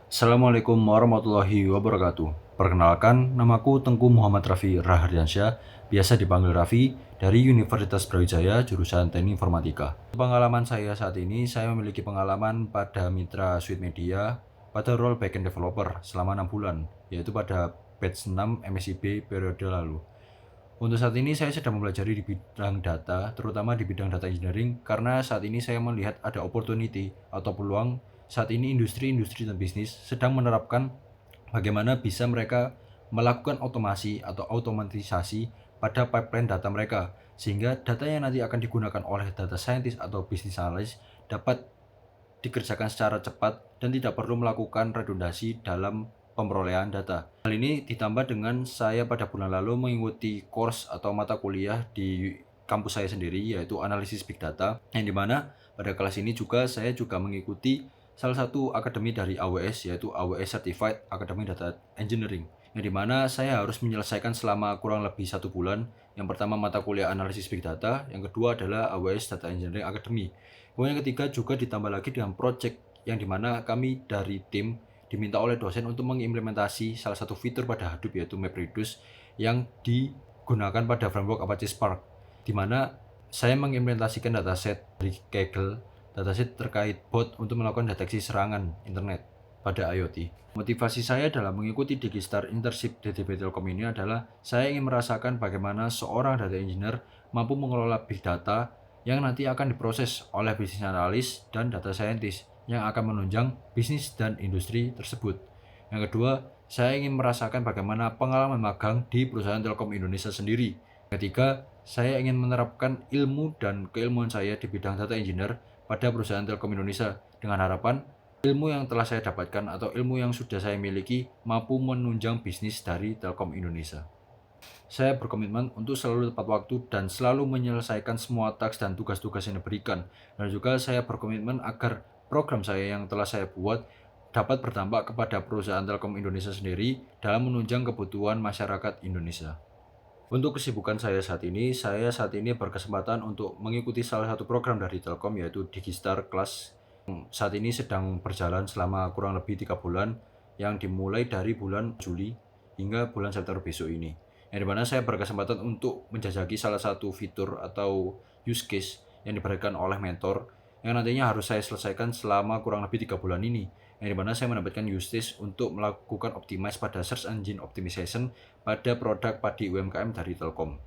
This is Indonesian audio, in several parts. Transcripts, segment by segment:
Assalamualaikum warahmatullahi wabarakatuh. Perkenalkan, namaku Tengku Muhammad Raffi Rahardiansyah, biasa dipanggil Raffi, dari Universitas Brawijaya, jurusan Teknik Informatika. Pengalaman saya saat ini, saya memiliki pengalaman pada Mitra Suite Media pada role backend developer selama 6 bulan, yaitu pada batch 6 MSIB periode lalu. Untuk saat ini saya sedang mempelajari di bidang data, terutama di bidang data engineering, karena saat ini saya melihat ada opportunity atau peluang saat ini industri-industri dan bisnis sedang menerapkan bagaimana bisa mereka melakukan otomasi atau automatisasi pada pipeline data mereka, sehingga data yang nanti akan digunakan oleh data scientist atau business analyst dapat dikerjakan secara cepat dan tidak perlu melakukan redundasi dalam pemerolehan data. Hal ini ditambah dengan saya pada bulan lalu mengikuti course atau mata kuliah di kampus saya sendiri, yaitu analisis big data, yang dimana pada kelas ini saya juga mengikuti salah satu akademi dari AWS, yaitu AWS Certified Academy Data Engineering, yang dimana saya harus menyelesaikan selama kurang lebih 1 bulan. Yang pertama mata kuliah analisis big data, yang kedua adalah AWS Data Engineering Academy. Kemudian yang ketiga juga ditambah lagi dengan project, yang dimana kami dari tim diminta oleh dosen untuk mengimplementasi salah satu fitur pada Hadoop, yaitu MapReduce, yang digunakan pada framework Apache Spark, di mana saya mengimplementasikan dataset dari Kaggle, dataset terkait bot untuk melakukan deteksi serangan internet pada IoT. Motivasi saya dalam mengikuti Digistar Internship DTB Telkom ini adalah saya ingin merasakan bagaimana seorang data engineer mampu mengelola big data yang nanti akan diproses oleh business analyst dan data scientist yang akan menunjang bisnis dan industri tersebut. Yang kedua, saya ingin merasakan bagaimana pengalaman magang di perusahaan Telkom Indonesia sendiri. Ketiga, saya ingin menerapkan ilmu dan keilmuan saya di bidang data engineer pada perusahaan Telkom Indonesia dengan harapan ilmu yang telah saya dapatkan atau ilmu yang sudah saya miliki mampu menunjang bisnis dari Telkom Indonesia. Saya berkomitmen untuk selalu tepat waktu dan selalu menyelesaikan semua taks dan tugas-tugas yang diberikan. Dan juga saya berkomitmen agar program saya yang telah saya buat dapat berdampak kepada perusahaan Telkom Indonesia sendiri dalam menunjang kebutuhan masyarakat Indonesia. Untuk kesibukan saya saat ini berkesempatan untuk mengikuti salah satu program dari Telkom, yaitu Digistar Class. Saat ini sedang berjalan selama kurang lebih 3 bulan, yang dimulai dari bulan Juli hingga bulan September besok ini. Yang dimana saya berkesempatan untuk menjajaki salah satu fitur atau use case yang diberikan oleh mentor, yang nantinya harus saya selesaikan selama kurang lebih 3 bulan ini. Yang dimana saya mendapatkan use case untuk melakukan optimize pada search engine optimization pada produk padi UMKM dari Telkom.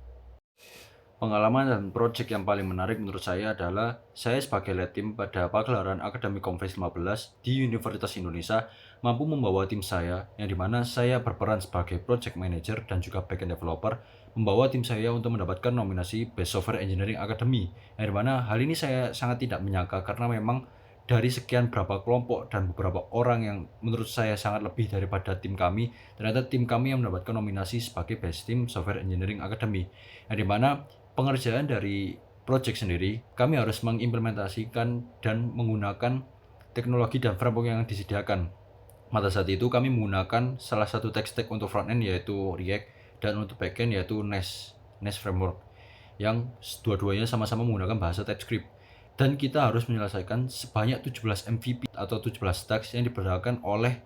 Pengalaman dan proyek yang paling menarik menurut saya adalah saya sebagai lead tim pada pagelaran Akademi Conference 15 di Universitas Indonesia mampu membawa tim saya, yang dimana saya berperan sebagai project manager dan juga backend developer, membawa tim saya untuk mendapatkan nominasi Best Software Engineering Academy, yang dimana hal ini saya sangat tidak menyangka karena memang dari sekian berapa kelompok dan beberapa orang yang menurut saya sangat lebih daripada tim kami, ternyata tim kami yang mendapatkan nominasi sebagai Best Team Software Engineering Academy, yang dimana pengerjaan dari project sendiri, kami harus mengimplementasikan dan menggunakan teknologi dan framework yang disediakan. Pada saat itu kami menggunakan salah satu tech stack untuk frontend, yaitu React, dan untuk backend yaitu Nest Framework, yang dua-duanya sama-sama menggunakan bahasa TypeScript. Dan kita harus menyelesaikan sebanyak 17 MVP atau 17 tasks yang diberdakan oleh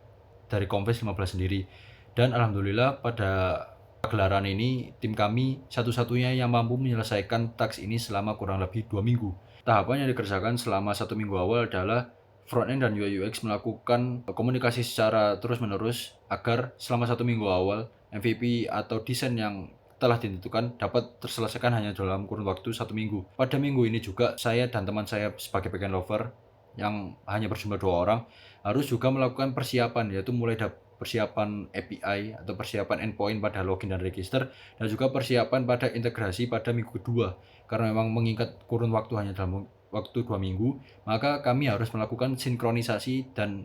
dari Conference 15 sendiri. Dan alhamdulillah pada pagelaran ini tim kami satu-satunya yang mampu menyelesaikan taks ini selama kurang lebih 2 minggu. Tahapan yang dikerjakan selama 1 minggu awal adalah frontend dan UI UX melakukan komunikasi secara terus-menerus agar selama 1 minggu awal MVP atau desain yang telah ditentukan dapat terselesaikan hanya dalam kurun waktu 1 minggu. Pada minggu ini juga saya dan teman saya sebagai backend lover yang hanya berjumlah 2 orang harus juga melakukan persiapan, yaitu mulai persiapan API atau persiapan endpoint pada login dan register, dan juga persiapan pada integrasi pada minggu kedua. Karena memang mengingat kurun waktu hanya dalam waktu 2 minggu, maka kami harus melakukan sinkronisasi dan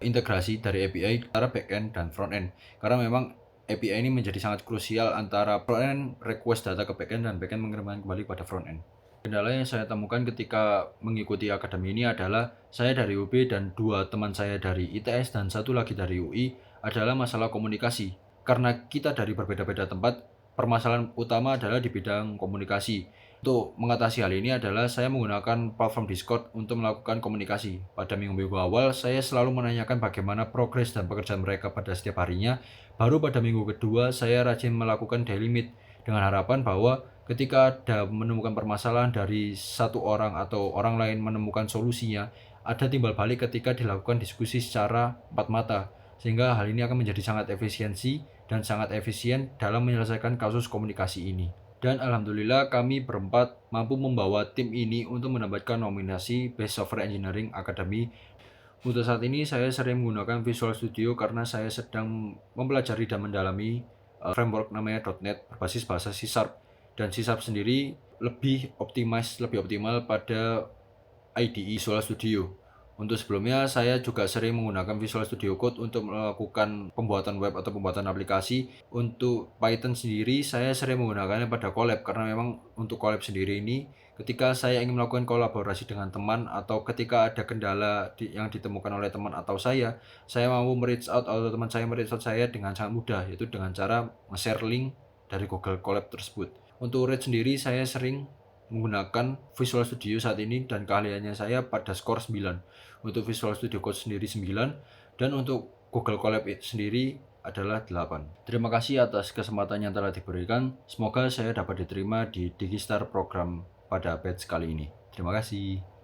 integrasi dari API antara backend dan frontend. Karena memang API ini menjadi sangat krusial antara frontend request data ke backend dan backend mengirimkan kembali pada frontend. Kendala yang saya temukan ketika mengikuti akademi ini adalah saya dari UB dan 2 teman saya dari ITS dan 1 lagi dari UI adalah masalah komunikasi. Karena kita dari berbeda-beda tempat, permasalahan utama adalah di bidang komunikasi. Untuk mengatasi hal ini adalah saya menggunakan platform Discord untuk melakukan komunikasi. Pada minggu-minggu awal, saya selalu menanyakan bagaimana progres dan pekerjaan mereka pada setiap harinya. Baru pada minggu kedua, saya rajin melakukan daily meet dengan harapan bahwa ketika ada menemukan permasalahan dari satu orang atau orang lain menemukan solusinya, ada timbal balik ketika dilakukan diskusi secara empat mata. Sehingga hal ini akan menjadi sangat efisiensi dan sangat efisien dalam menyelesaikan kasus komunikasi ini. Dan alhamdulillah kami berempat mampu membawa tim ini untuk mendapatkan nominasi Best Software Engineering Academy. Untuk saat ini saya sering menggunakan Visual Studio karena saya sedang mempelajari dan mendalami framework namanya .NET berbasis bahasa C#. Dan C# sendiri lebih optimal pada IDE Visual Studio. Untuk sebelumnya, saya juga sering menggunakan Visual Studio Code untuk melakukan pembuatan web atau pembuatan aplikasi. Untuk Python sendiri, saya sering menggunakannya pada Colab karena memang untuk Colab sendiri ini, ketika saya ingin melakukan kolaborasi dengan teman atau ketika ada kendala yang ditemukan oleh teman atau saya mampu reach out atau teman saya reach out saya dengan sangat mudah, yaitu dengan cara nge-share link dari Google Colab tersebut. Untuk Red sendiri, saya sering menggunakan Visual Studio saat ini dan keahliannya saya pada skor 9. Untuk Visual Studio Code sendiri 9 dan untuk Google Colab sendiri adalah 8. Terima kasih atas kesempatan yang telah diberikan. Semoga saya dapat diterima di Digistar program pada batch kali ini. Terima kasih.